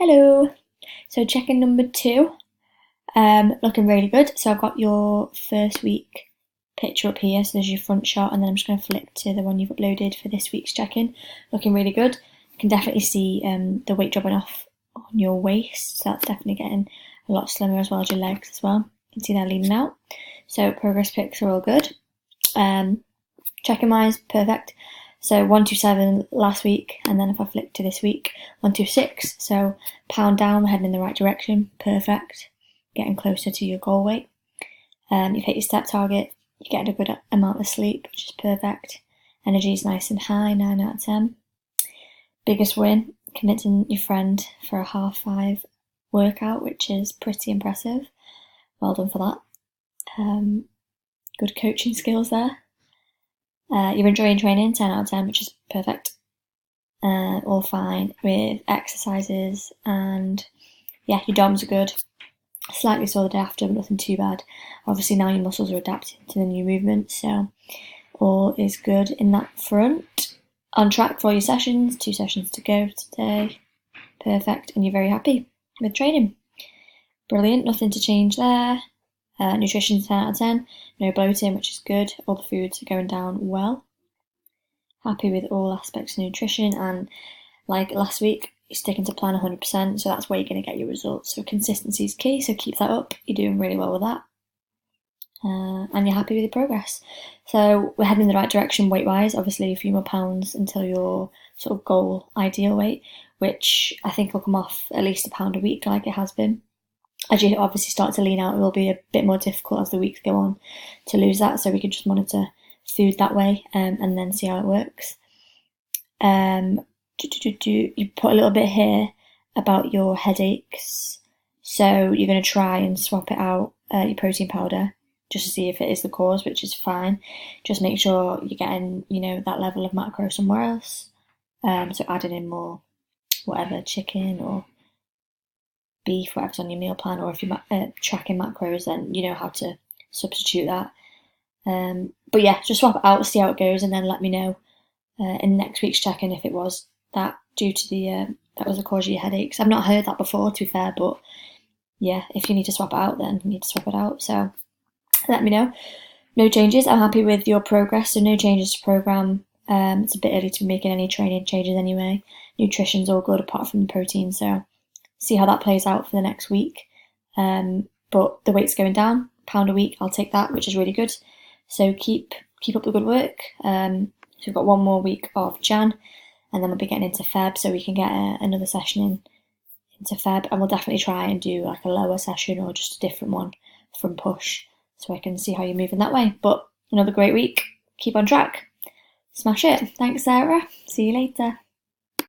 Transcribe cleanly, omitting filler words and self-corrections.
Hello. So check-in number 2, looking really good. So I've got your first week picture up here, so there's your front shot, and then I'm just going to flick to the one you've uploaded for this week's check-in. Looking really good. You can definitely see the weight dropping off on your waist, so that's definitely getting a lot slimmer, as well as your legs as well. You can see they're leaning out. So progress pics are all good. Check-in wise, perfect. So 127 last week, and then if I flick to this week, 126. So pound down, we're heading in the right direction. Perfect. Getting closer to your goal weight. You've hit your step target. You're getting a good amount of sleep, which is perfect. Energy is nice and high, 9 out of 10. Biggest win, convincing your friend for a 5:30 workout, which is pretty impressive. Well done for that. Good coaching skills there. You're enjoying training, 10 out of 10, which is perfect. All fine with exercises, and yeah, your DOMs are good. Slightly sore the day after, but nothing too bad. Obviously now your muscles are adapting to the new movement, so all is good in that front. On track for all your sessions, 2 sessions to go today. Perfect, and you're very happy with training. Brilliant, nothing to change there. Nutrition 10 out of 10, no bloating, which is good. All the foods are going down well. Happy with all aspects of nutrition, and like last week, you're sticking to plan 100%, so that's where you're going to get your results. So consistency is key, so keep that up. You're doing really well with that. And you're happy with your progress. So we're heading in the right direction weight-wise. Obviously a few more pounds until your sort of goal ideal weight, which I think will come off at least £1 a week like it has been. As you obviously start to lean out, it will be a bit more difficult as the weeks go on to lose that, so we can just monitor food that way, and then see how it works. You put a little bit here about your headaches, so you're going to try and swap it out, your protein powder, just to see if it is the cause, which is fine. Just make sure you're getting, that level of macro somewhere else. So adding in more, whatever, chicken or beef, whatever's on your meal plan, or if you're tracking macros, then you know how to substitute that. But yeah, just swap it out, see how it goes, and then let me know in next week's check-in if it was that due to that was the cause of your headaches. I've not heard that before, to be fair, but yeah, if you need to swap it out, then you need to swap it out. So let me know. No changes. I'm happy with your progress, so no changes to program. It's a bit early to be making any training changes anyway. Nutrition's all good apart from the protein, so see how that plays out for the next week. But the weight's going down, £1 a week, I'll take that, which is really good. So keep up the good work. So we've got 1 more week of Jan, and then we'll be getting into Feb, so we can get another session into Feb, and we'll definitely try and do like a lower session or just a different one from push, so I can see how you're moving that way. But another great week. Keep on track. Smash it. Thanks, Sarah. See you later.